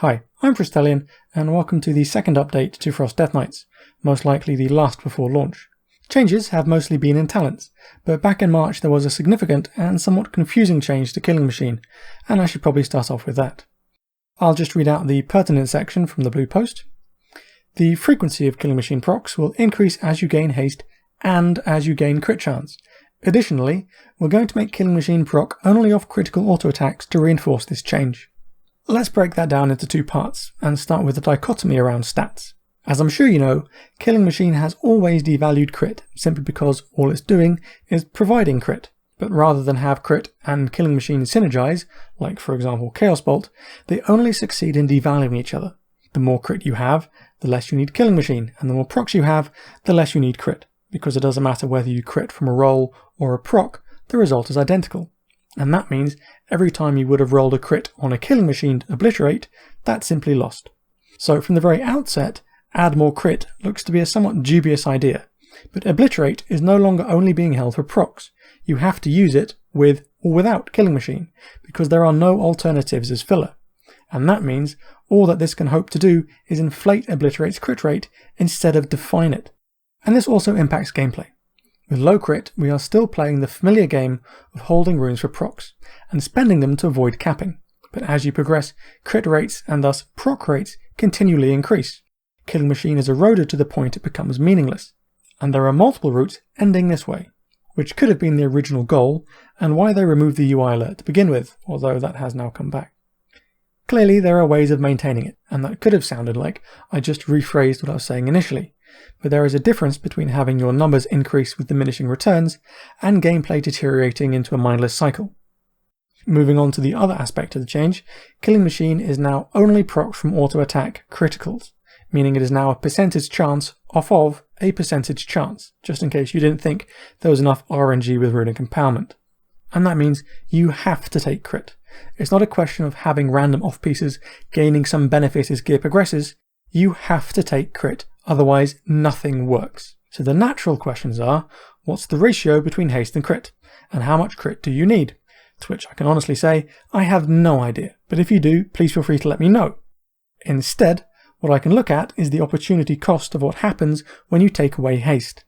Hi, I'm Frostelian, and welcome to the second update to Frost Death Knights, most likely the last before launch. Changes have mostly been in talents, but back in March there was a significant and somewhat confusing change to Killing Machine, and I should probably start off with that. I'll just read out the pertinent section from the blue post. The frequency of Killing Machine procs will increase as you gain haste and as you gain crit chance. Additionally, we're going to make Killing Machine proc only off critical auto attacks to reinforce this change. Let's break that down into two parts, and start with the dichotomy around stats. As I'm sure you know, Killing Machine has always devalued crit, simply because all it's doing is providing crit. But rather than have crit and Killing Machine synergize, like for example Chaos Bolt, they only succeed in devaluing each other. The more crit you have, the less you need Killing Machine, and the more procs you have, the less you need crit. Because it doesn't matter whether you crit from a roll or a proc, the result is identical. And that means every time you would have rolled a crit on a Killing Machine to obliterate, that's simply lost. So from the very outset, add more crit looks to be a somewhat dubious idea, but obliterate is no longer only being held for procs. You have to use it with or without Killing Machine, because there are no alternatives as filler. And that means all that this can hope to do is inflate obliterate's crit rate instead of define it. And this also impacts gameplay. With low crit, we are still playing the familiar game of holding runes for procs, and spending them to avoid capping. But as you progress, crit rates and thus proc rates continually increase. Killing Machine is eroded to the point it becomes meaningless. And there are multiple routes ending this way, which could have been the original goal, and why they removed the UI alert to begin with, although that has now come back. Clearly there are ways of maintaining it, and that could have sounded like I just rephrased what I was saying initially. But there is a difference between having your numbers increase with diminishing returns and gameplay deteriorating into a mindless cycle. Moving on to the other aspect of the change, Killing Machine is now only proc from auto attack criticals, meaning it is now a percentage chance off of a percentage chance, just in case you didn't think there was enough RNG with runic empowerment. And that means you have to take crit. It's not a question of having random off pieces gaining some benefit as gear progresses, you have to take crit. Otherwise, nothing works. So the natural questions are, what's the ratio between haste and crit? And how much crit do you need? To which I can honestly say, I have no idea. But if you do, please feel free to let me know. Instead, what I can look at is the opportunity cost of what happens when you take away haste.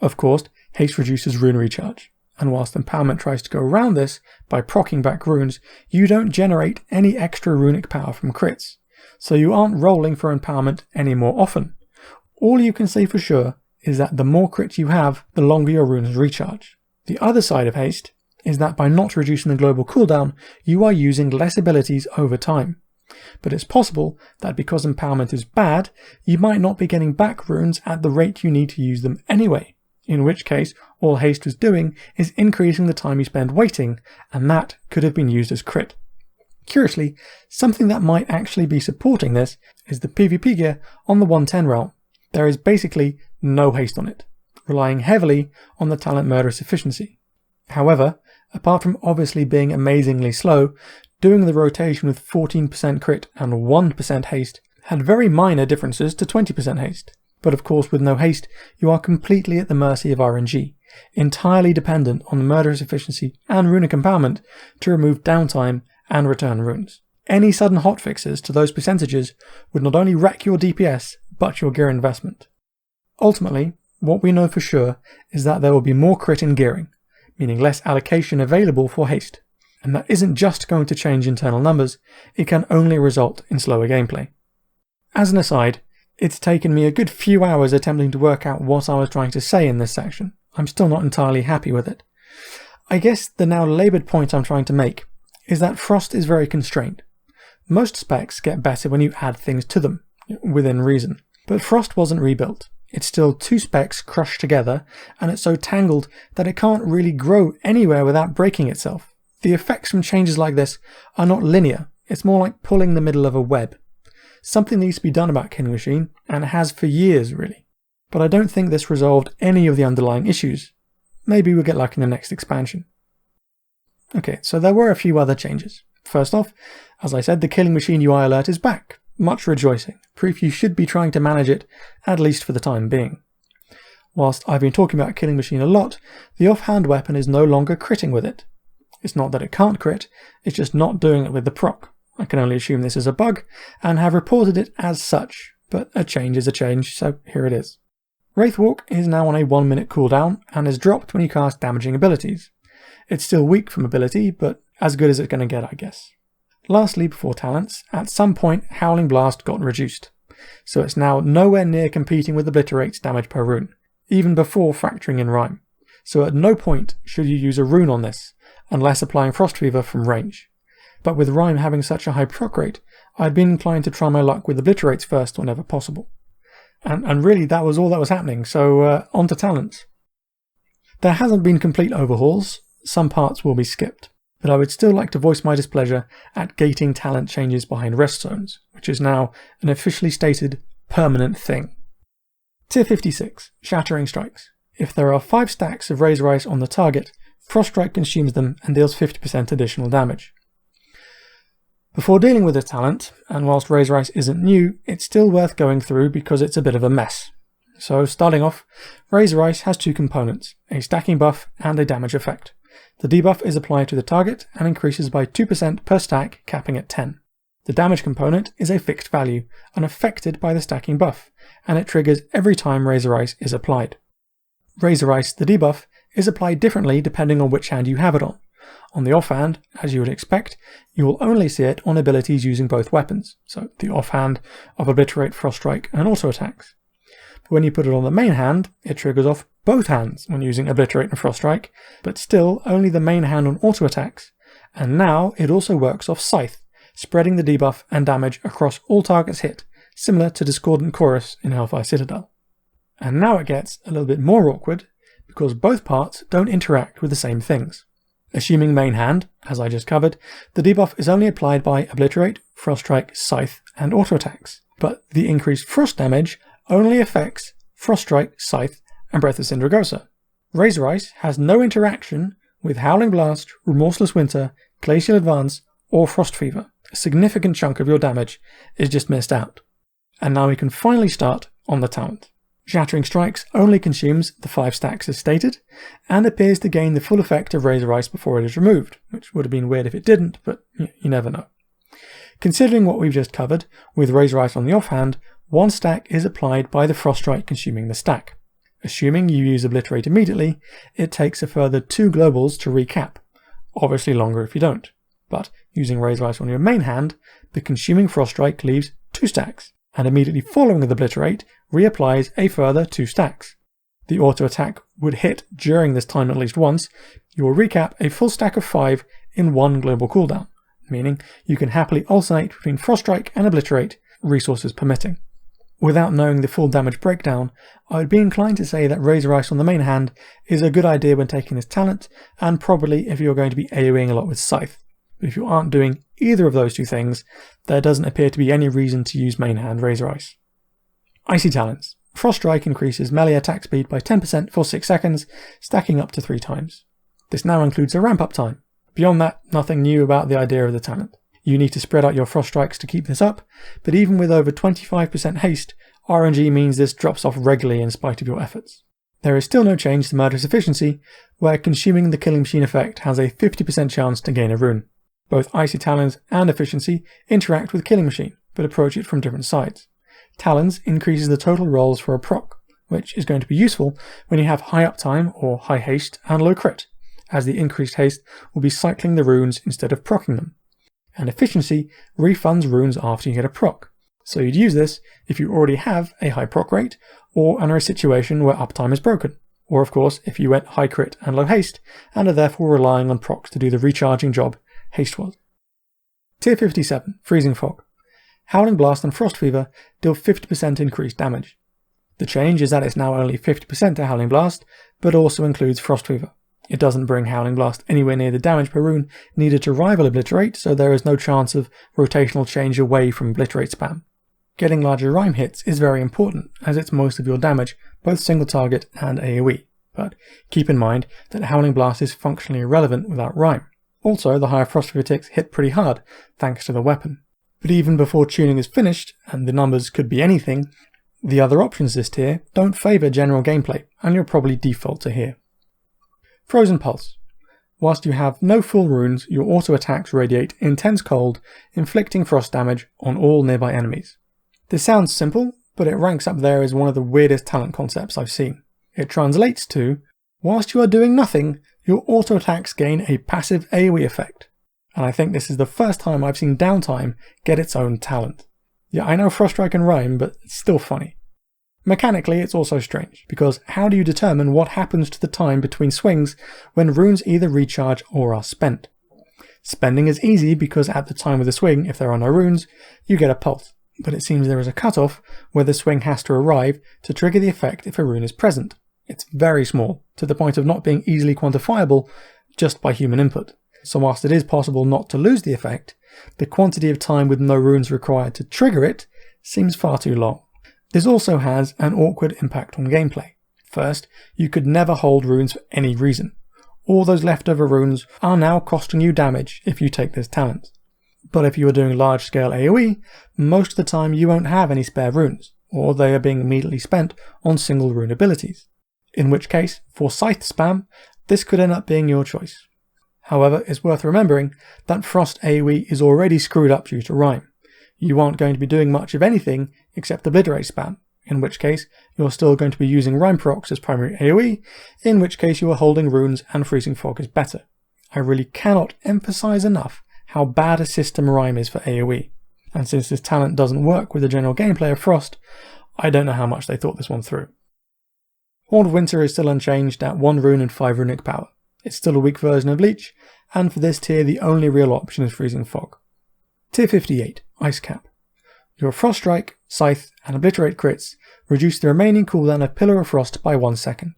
Of course, haste reduces rune recharge. And whilst empowerment tries to go around this by proccing back runes, you don't generate any extra runic power from crits. So you aren't rolling for empowerment any more often. All you can say for sure is that the more crit you have, the longer your runes recharge. The other side of haste is that by not reducing the global cooldown, you are using less abilities over time. But it's possible that because empowerment is bad, you might not be getting back runes at the rate you need to use them anyway, in which case all haste was doing is increasing the time you spend waiting, and that could have been used as crit. Curiously, something that might actually be supporting this is the PvP gear on the 110 realm. There is basically no haste on it, relying heavily on the talent murderous efficiency. However, apart from obviously being amazingly slow, doing the rotation with 14% crit and 1% haste had very minor differences to 20% haste. But of course with no haste, you are completely at the mercy of RNG, entirely dependent on the murderous efficiency and runic empowerment to remove downtime and return runes. Any sudden hotfixes to those percentages would not only wreck your DPS, but your gear investment. Ultimately, what we know for sure is that there will be more crit in gearing, meaning less allocation available for haste. And that isn't just going to change internal numbers, it can only result in slower gameplay. As an aside, it's taken me a good few hours attempting to work out what I was trying to say in this section. I'm still not entirely happy with it. I guess the now laboured point I'm trying to make is that Frost is very constrained. Most specs get better when you add things to them, within reason. But Frost wasn't rebuilt. It's still two specs crushed together, and it's so tangled that it can't really grow anywhere without breaking itself. The effects from changes like this are not linear, it's more like pulling the middle of a web. Something needs to be done about Killing Machine, and it has for years really. But I don't think this resolved any of the underlying issues. Maybe we'll get lucky in the next expansion. Okay, so there were a few other changes. First off, as I said, the Killing Machine UI alert is back. Much rejoicing, proof you should be trying to manage it, at least for the time being. Whilst I've been talking about Killing Machine a lot, the offhand weapon is no longer critting with it. It's not that it can't crit, it's just not doing it with the proc, I can only assume this is a bug, and have reported it as such, but a change is a change, so here it is. Wraithwalk is now on a 1 minute cooldown, and is dropped when you cast damaging abilities. It's still weak from ability, but as good as it's going to get, I guess. Lastly, before talents, at some point Howling Blast got reduced, so it's now nowhere near competing with Obliterate's damage per rune, even before factoring in Rime. So at no point should you use a rune on this, unless applying Frost Fever from range. But with Rime having such a high proc rate, I'd been inclined to try my luck with Obliterates first whenever possible. And really that was all that was happening, so on to talents. There hasn't been complete overhauls, some parts will be skipped, but I would still like to voice my displeasure at gating talent changes behind rest zones, which is now an officially stated permanent thing. Tier 56, Shattering Strikes. If there are 5 stacks of Razor Ice on the target, Frost Strike consumes them and deals 50% additional damage. Before dealing with this talent, and whilst Razor Ice isn't new, it's still worth going through because it's a bit of a mess. So starting off, Razor Ice has 2 components, a stacking buff and a damage effect. The debuff is applied to the target and increases by 2% per stack, capping at 10. The damage component is a fixed value, unaffected by the stacking buff, and it triggers every time Razor Ice is applied. Razor Ice, the debuff, is applied differently depending on which hand you have it on. On the offhand, as you would expect, you will only see it on abilities using both weapons, so the offhand of Obliterate, Frost Strike and auto attacks. But when you put it on the main hand, it triggers off both hands when using Obliterate and Frost Strike, but still only the main hand on auto attacks, and now it also works off Scythe, spreading the debuff and damage across all targets hit, similar to Discordant Chorus in Hellfire Citadel. And now it gets a little bit more awkward, because both parts don't interact with the same things. Assuming main hand, as I just covered, the debuff is only applied by Obliterate, Frost Strike, Scythe, and auto attacks, but the increased frost damage only affects Frost Strike, Scythe, and Breath of Sindragosa. Razor Ice has no interaction with Howling Blast, Remorseless Winter, Glacial Advance, or Frost Fever. A significant chunk of your damage is just missed out. And now we can finally start on the talent. Shattering Strikes only consumes the 5 stacks as stated, and appears to gain the full effect of Razor Ice before it is removed, which would have been weird if it didn't, but you never know. Considering what we've just covered, with Razor Ice on the offhand, 1 stack is applied by the Frost Strike consuming the stack. Assuming you use Obliterate immediately, it takes a further 2 globals to recap, obviously longer if you don't, but using Razor Ice on your main hand, the consuming Frost Strike leaves 2 stacks, and immediately following the Obliterate, reapplies a further 2 stacks. The auto attack would hit during this time at least once. You will recap a full stack of 5 in 1 global cooldown, meaning you can happily alternate between Frost Strike and Obliterate, resources permitting. Without knowing the full damage breakdown, I would be inclined to say that Razor Ice on the main hand is a good idea when taking this talent, and probably if you're going to be AoEing a lot with Scythe. But if you aren't doing either of those 2 things, there doesn't appear to be any reason to use main hand Razor Ice. Icy talents. Frost Strike increases melee attack speed by 10% for 6 seconds, stacking up to 3 times. This now includes a ramp up time. Beyond that, nothing new about the idea of the talent. You need to spread out your Frost Strikes to keep this up, but even with over 25% haste, RNG means this drops off regularly in spite of your efforts. There is still no change to Murderous Efficiency, where consuming the Killing Machine effect has a 50% chance to gain a rune. Both Icy Talons and Efficiency interact with Killing Machine, but approach it from different sides. Talons increases the total rolls for a proc, which is going to be useful when you have high uptime or high haste and low crit, as the increased haste will be cycling the runes instead of proccing them. And Efficiency refunds runes after you get a proc, so you'd use this if you already have a high proc rate or are in a situation where uptime is broken, or of course if you went high crit and low haste and are therefore relying on procs to do the recharging job haste was. Tier 57, Freezing Fog. Howling Blast and Frost Fever deal 50% increased damage. The change is that it's now only 50% to Howling Blast, but also includes Frost Fever. It doesn't bring Howling Blast anywhere near the damage per rune needed to rival Obliterate, so there is no chance of rotational change away from Obliterate spam. Getting larger Rime hits is very important, as it's most of your damage, both single target and AoE, but keep in mind that Howling Blast is functionally irrelevant without Rime. Also, the higher Frost Fever ticks hit pretty hard, thanks to the weapon. But even before tuning is finished, and the numbers could be anything, the other options this tier don't favour general gameplay, and you'll probably default to here. Frozen Pulse. Whilst you have no full runes, your auto attacks radiate intense cold, inflicting frost damage on all nearby enemies. This sounds simple, but it ranks up there as one of the weirdest talent concepts I've seen. It translates to, whilst you are doing nothing, your auto attacks gain a passive AoE effect. And I think this is the first time I've seen downtime get its own talent. Yeah, I know Froststrike can rhyme, but it's still funny. Mechanically, it's also strange, because how do you determine what happens to the time between swings when runes either recharge or are spent? Spending is easy because at the time of the swing, if there are no runes, you get a pulse, but it seems there is a cutoff where the swing has to arrive to trigger the effect if a rune is present. It's very small, to the point of not being easily quantifiable just by human input. So whilst it is possible not to lose the effect, the quantity of time with no runes required to trigger it seems far too long. This also has an awkward impact on gameplay. First, you could never hold runes for any reason. All those leftover runes are now costing you damage if you take this talent. But if you are doing large scale AoE, most of the time you won't have any spare runes, or they are being immediately spent on single rune abilities. In which case, for Scythe spam, this could end up being your choice. However, it's worth remembering that Frost AoE is already screwed up due to Rime. You aren't going to be doing much of anything except Obliterate spam, in which case you're still going to be using Rime procs as primary AoE, in which case you are holding runes and Freezing Fog is better. I really cannot emphasize enough how bad a system Rime is for AoE, and since this talent doesn't work with the general gameplay of Frost, I don't know how much they thought this one through. Horde of Winter is still unchanged at 1 rune and 5 runic power. It's still a weak version of Leech, and for this tier the only real option is Freezing Fog. Tier 58, Ice Cap. Your Frost Strike, Scythe, and Obliterate crits reduce the remaining cooldown of Pillar of Frost by 1 second.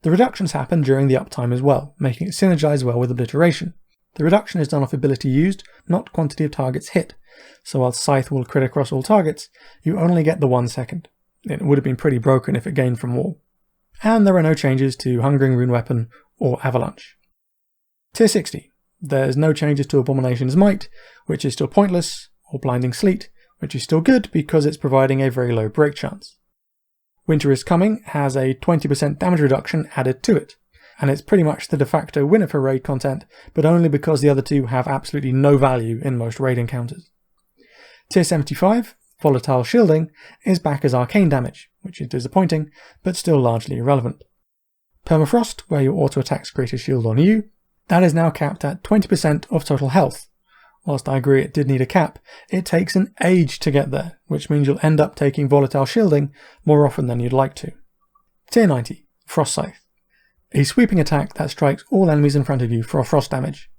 The reductions happen during the uptime as well, making it synergize well with Obliteration. The reduction is done off ability used, not quantity of targets hit, so while Scythe will crit across all targets, you only get the 1 second. It would have been pretty broken if it gained from all. And there are no changes to Hungering Rune Weapon or Avalanche. Tier 60. There's no changes to Abomination's Might, which is still pointless, or Blinding Sleet, which is still good because it's providing a very low break chance. Winter is Coming has a 20% damage reduction added to it, and it's pretty much the de facto winner for raid content, but only because the other two have absolutely no value in most raid encounters. Tier 75, Volatile Shielding, is back as arcane damage, which is disappointing, but still largely irrelevant. Permafrost, where your auto attacks create a shield on you, that is now capped at 20% of total health. Whilst I agree it did need a cap, it takes an age to get there, which means you'll end up taking Volatile Shielding more often than you'd like to. Tier 90, Frost Scythe. A sweeping attack that strikes all enemies in front of you for frost damage.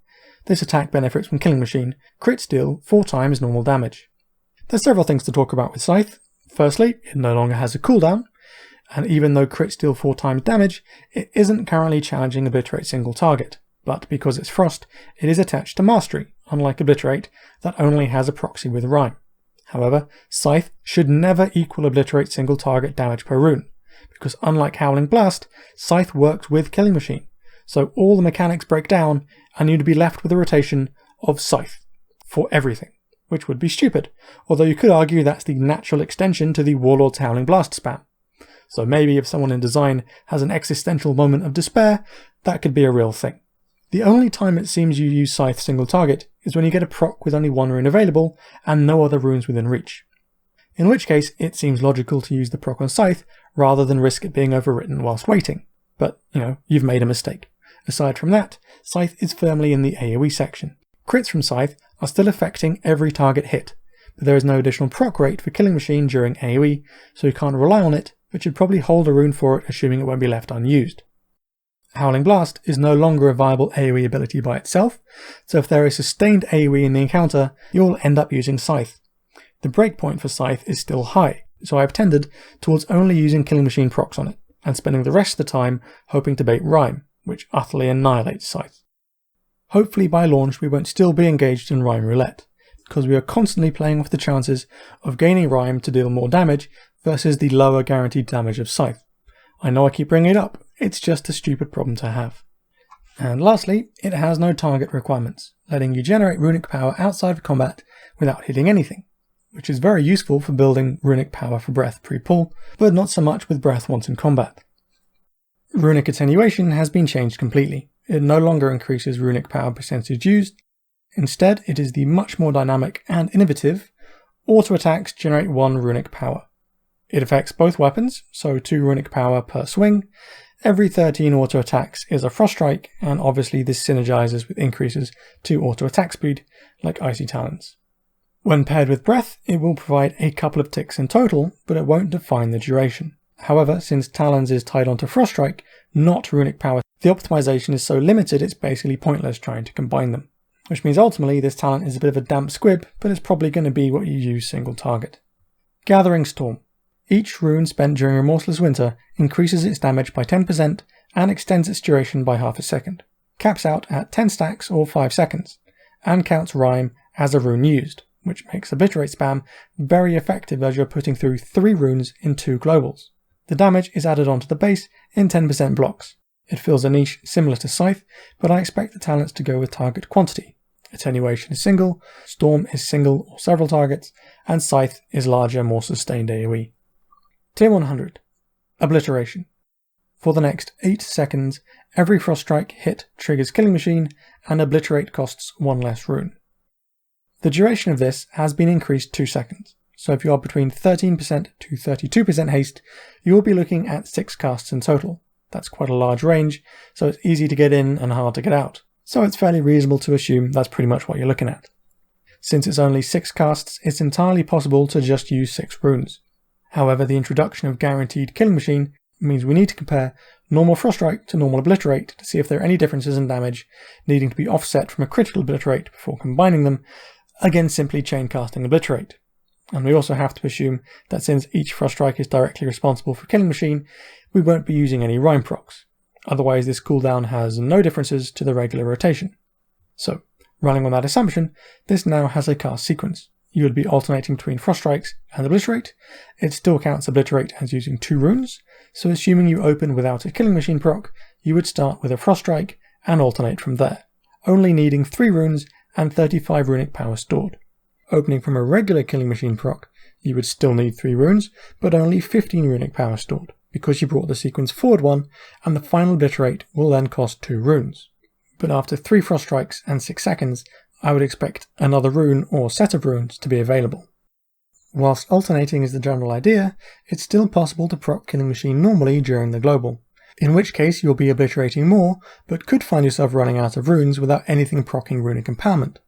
This attack benefits from Killing Machine, crits deal 4 times normal damage. There's several things to talk about with Scythe. Firstly, it no longer has a cooldown, and even though crits deal 4 times damage, it isn't currently challenging Obliterate single target. But because it's Frost, it is attached to Mastery, unlike Obliterate, that only has a proxy with Rime. However, Scythe should never equal Obliterate single target damage per rune, because unlike Howling Blast, Scythe works with Killing Machine, so all the mechanics break down and you'd be left with a rotation of Scythe for everything, which would be stupid, although you could argue that's the natural extension to the Warlord's Howling Blast spam. So maybe if someone in design has an existential moment of despair, that could be a real thing. The only time it seems you use Scythe single target is when you get a proc with only 1 rune available and no other runes within reach. In which case, it seems logical to use the proc on Scythe rather than risk it being overwritten whilst waiting. But, you've made a mistake. Aside from that, Scythe is firmly in the AoE section. Crits from Scythe are still affecting every target hit, but there is no additional proc rate for Killing Machine during AoE, so you can't rely on it, but should probably hold a rune for it assuming it won't be left unused. Howling Blast is no longer a viable AoE ability by itself, so if there is sustained AoE in the encounter, you'll end up using Scythe. The breakpoint for Scythe is still high, so I have tended towards only using Killing Machine procs on it, and spending the rest of the time hoping to bait Rime, which utterly annihilates Scythe. Hopefully by launch we won't still be engaged in Rime Roulette, because we are constantly playing with the chances of gaining Rime to deal more damage versus the lower guaranteed damage of Scythe. I know I keep bringing it up, it's just a stupid problem to have. And lastly, it has no target requirements, letting you generate runic power outside of combat without hitting anything, which is very useful for building runic power for breath pre-pull, but not so much with breath once in combat. Runic attenuation has been changed completely. It no longer increases runic power percentage used. Instead, it is the much more dynamic and innovative auto attacks generate 1 runic power. It affects both weapons, so 2 runic power per swing. Every 13 auto attacks is a frost strike, and obviously this synergizes with increases to auto attack speed, like Icy Talons. When paired with Breath, it will provide a couple of ticks in total, but it won't define the duration. However, since Talons is tied onto Frost Strike, not runic power, the optimization is so limited it's basically pointless trying to combine them. Which means ultimately this talent is a bit of a damp squib, but it's probably going to be what you use single target. Gathering Storm. Each rune spent during Remorseless Winter increases its damage by 10% and extends its duration by half a second. Caps out at 10 stacks or 5 seconds, and counts Rhyme as a rune used, which makes Obliterate spam very effective as you're putting through 3 runes in 2 globals. The damage is added onto the base in 10% blocks. It fills a niche similar to Scythe, but I expect the talents to go with target quantity. Attenuation is single, Storm is single or several targets, and Scythe is larger, more sustained AoE. Tier 100. Obliteration. For the next 8 seconds, every Frost Strike hit triggers Killing Machine, and Obliterate costs 1 less rune. The duration of this has been increased 2 seconds, so if you are between 13% to 32% haste, you will be looking at 6 casts in total. That's quite a large range, so it's easy to get in and hard to get out. So it's fairly reasonable to assume that's pretty much what you're looking at. Since it's only 6 casts, it's entirely possible to just use 6 runes. However, the introduction of Guaranteed Killing Machine means we need to compare normal Frost Strike to normal Obliterate to see if there are any differences in damage needing to be offset from a critical Obliterate before combining them against simply chain casting Obliterate. And we also have to assume that since each Frost Strike is directly responsible for Killing Machine, we won't be using any Rhyme procs. Otherwise this cooldown has no differences to the regular rotation. So, running on that assumption, this now has a cast sequence. You would be alternating between Frost Strikes and Obliterate. It still counts Obliterate as using 2 runes, so assuming you open without a Killing Machine proc, you would start with a Frost Strike and alternate from there, only needing 3 runes and 35 runic power stored. Opening from a regular Killing Machine proc, you would still need 3 runes, but only 15 runic power stored, because you brought the sequence forward 1, and the final Obliterate will then cost 2 runes. But after 3 Frost Strikes and 6 seconds, I would expect another rune or set of runes to be available. Whilst alternating is the general idea, it's still possible to proc Killing Machine normally during the global, in which case you'll be obliterating more, but could find yourself running out of runes without anything proccing runic empowerment.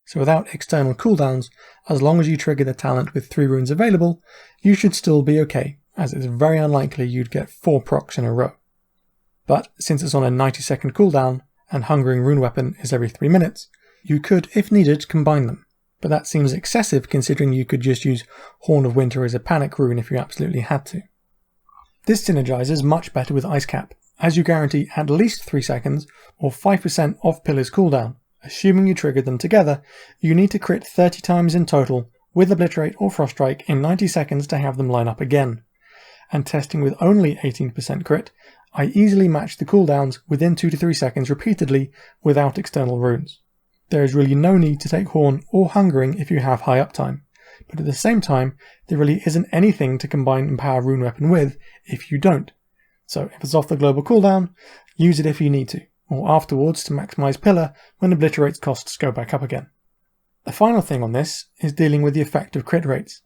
So without external cooldowns, as long as you trigger the talent with 3 runes available, you should still be okay, as it's very unlikely you'd get 4 procs in a row. But since it's on a 90-second cooldown, and Hungering Rune Weapon is every 3 minutes, you could, if needed, combine them. But that seems excessive considering you could just use Horn of Winter as a panic rune if you absolutely had to. This synergizes much better with Ice Cap, as you guarantee at least 3 seconds, or 5% off Pillar's cooldown. Assuming you triggered them together, you need to crit 30 times in total, with Obliterate or Frost Strike in 90 seconds to have them line up again. And testing with only 18% crit, I easily match the cooldowns within 2 to 3 seconds repeatedly without external runes. There is really no need to take Horn or Hungering if you have high uptime, but at the same time, there really isn't anything to combine Empower Rune Weapon with if you don't. So if it's off the global cooldown, use it if you need to, or afterwards to maximize Pillar when Obliterate's costs go back up again. The final thing on this is dealing with the effect of crit rates.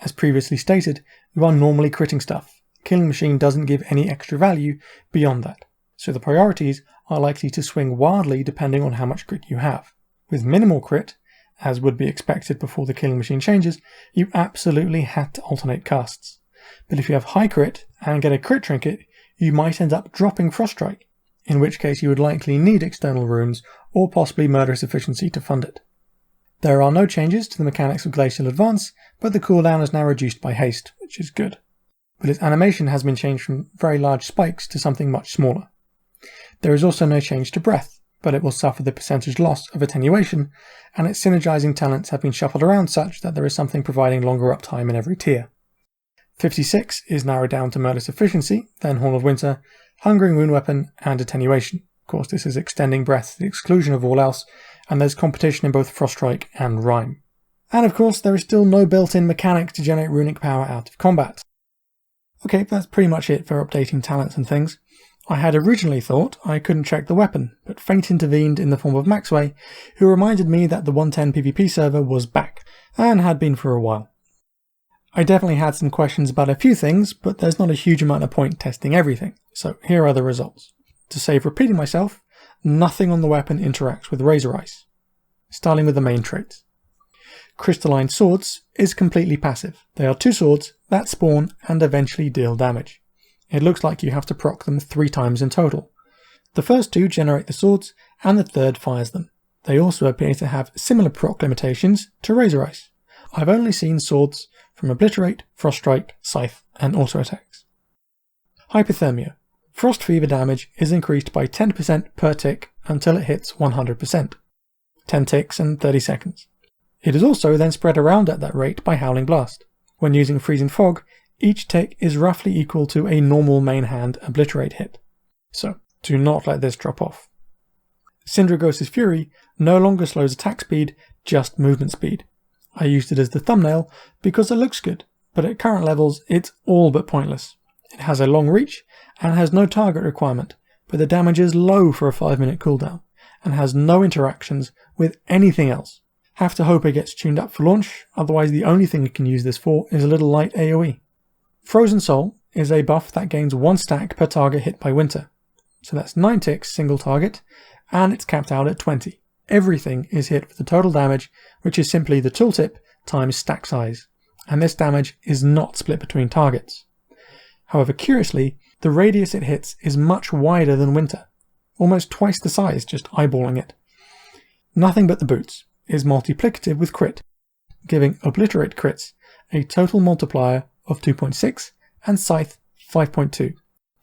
As previously stated, you are normally critting stuff. Killing Machine doesn't give any extra value beyond that, so the priorities are likely to swing wildly depending on how much crit you have. With minimal crit, as would be expected before the Killing Machine changes, you absolutely had to alternate casts. But if you have high crit and get a crit trinket, you might end up dropping Frost Strike, in which case you would likely need external runes or possibly Murderous Efficiency to fund it. There are no changes to the mechanics of Glacial Advance, but the cooldown is now reduced by haste, which is good. But its animation has been changed from very large spikes to something much smaller. There is also no change to Breath, but it will suffer the percentage loss of attenuation, and its synergizing talents have been shuffled around such that there is something providing longer uptime in every tier. 56 is narrowed down to Murderous Efficiency, then Horn of Winter, Hungering Rune Weapon, and Attenuation. Of course, this is extending Breath to the exclusion of all else, and there's competition in both Frost Strike and Rhyme. And of course, there is still no built-in mechanic to generate runic power out of combat. Okay, that's pretty much it for updating talents and things. I had originally thought I couldn't check the weapon, but fate intervened in the form of Maxway, who reminded me that the 110 PvP server was back, and had been for a while. I definitely had some questions about a few things, but there's not a huge amount of point testing everything, so here are the results. To save repeating myself, nothing on the weapon interacts with Razor Ice. Starting with the main traits. Crystalline Swords is completely passive. They are 2 swords that spawn and eventually deal damage. It looks like you have to proc them 3 times in total. The first 2 generate the swords, and the third fires them. They also appear to have similar proc limitations to Razor Ice. I've only seen swords from Obliterate, Frost Strike, Scythe, and auto attacks. Hypothermia. Frost Fever damage is increased by 10% per tick until it hits 100%. 10 ticks and 30 seconds. It is also then spread around at that rate by Howling Blast. When using Freezing Fog, each tick is roughly equal to a normal main hand Obliterate hit. So, do not let this drop off. Syndragos' Fury no longer slows attack speed, just movement speed. I used it as the thumbnail because it looks good, but at current levels it's all but pointless. It has a long reach and has no target requirement, but the damage is low for a 5-minute cooldown, and has no interactions with anything else. Have to hope it gets tuned up for launch, otherwise the only thing you can use this for is a little light AoE. Frozen Soul is a buff that gains 1 stack per target hit by winter. So that's 9 ticks single target, and it's capped out at 20. Everything is hit with the total damage, which is simply the tooltip times stack size, and this damage is not split between targets. However, curiously, the radius it hits is much wider than winter, almost twice the size just eyeballing it. Nothing But the Boots is multiplicative with crit, giving Obliterate crits a total multiplier of 2.6 and Scythe 5.2.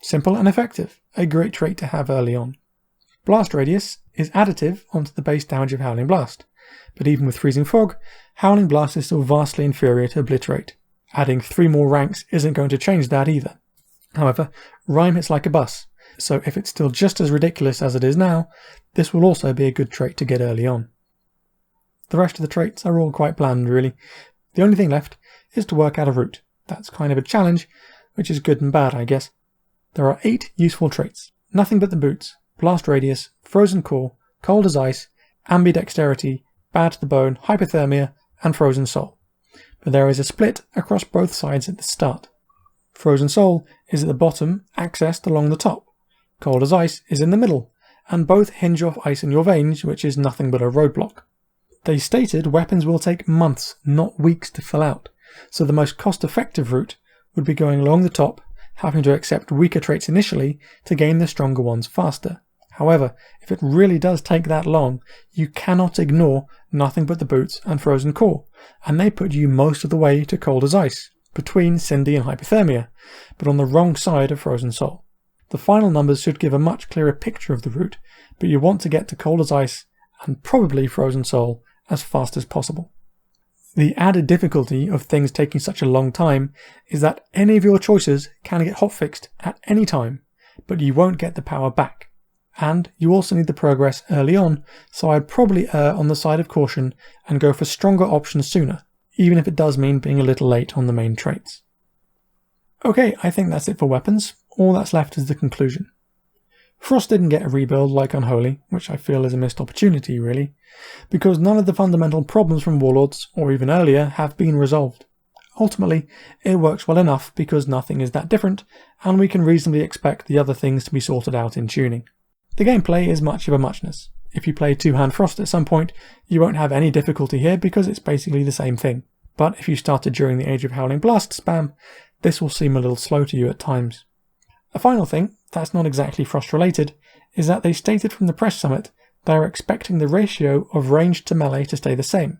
Simple and effective, a great trait to have early on. Blast Radius is additive onto the base damage of Howling Blast, but even with Freezing Fog, Howling Blast is still vastly inferior to Obliterate. Adding 3 more ranks isn't going to change that either. However, Rime hits like a bus, so if it's still just as ridiculous as it is now, this will also be a good trait to get early on. The rest of the traits are all quite bland really. The only thing left is to work out a route. That's kind of a challenge, which is good and bad I guess. There are 8 useful traits. Nothing But the Boots, Blast Radius, Frozen Core, Cold as Ice, Ambidexterity, Bad to the Bone, Hypothermia, and Frozen Soul. But there is a split across both sides at the start. Frozen Soul is at the bottom, accessed along the top. Cold as Ice is in the middle, and both hinge off ice in your veins, which is nothing but a roadblock. They stated weapons will take months, not weeks to fill out, so the most cost-effective route would be going along the top, having to accept weaker traits initially to gain the stronger ones faster. However, if it really does take that long, you cannot ignore Nothing But the Boots and Frozen Core, and they put you most of the way to Cold as Ice, between Cindy and Hypothermia, but on the wrong side of Frozen Soul. The final numbers should give a much clearer picture of the route, but you want to get to Cold as Ice and probably Frozen Soul as fast as possible. The added difficulty of things taking such a long time is that any of your choices can get hotfixed at any time, but you won't get the power back. And you also need the progress early on, so I'd probably err on the side of caution and go for stronger options sooner, even if it does mean being a little late on the main traits. Okay, I think that's it for weapons. All that's left is the conclusion. Frost didn't get a rebuild like Unholy, which I feel is a missed opportunity really, because none of the fundamental problems from Warlords, or even earlier, have been resolved. Ultimately, it works well enough because nothing is that different, and we can reasonably expect the other things to be sorted out in tuning. The gameplay is much of a muchness. If you play Two-Hand Frost at some point, you won't have any difficulty here because it's basically the same thing. But if you started during the Age of Howling Blast spam, this will seem a little slow to you at times. A final thing, that's not exactly Frost related, is that they stated from the press summit they are expecting the ratio of ranged to melee to stay the same.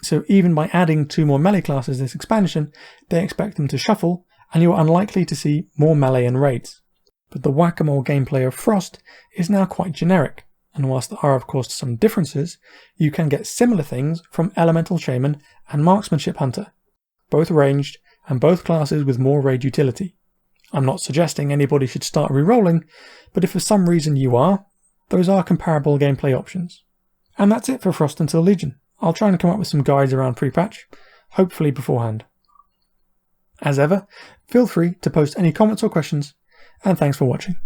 So even by adding 2 more melee classes this expansion, they expect them to shuffle, and you are unlikely to see more melee and raids. But the whack-a-mole gameplay of Frost is now quite generic, and whilst there are of course some differences, you can get similar things from Elemental Shaman and Marksmanship Hunter, both ranged and both classes with more raid utility. I'm not suggesting anybody should start re-rolling, but if for some reason you are, those are comparable gameplay options. And that's it for Frost Until Legion. I'll try and come up with some guides around pre-patch, hopefully beforehand. As ever, feel free to post any comments or questions, and thanks for watching.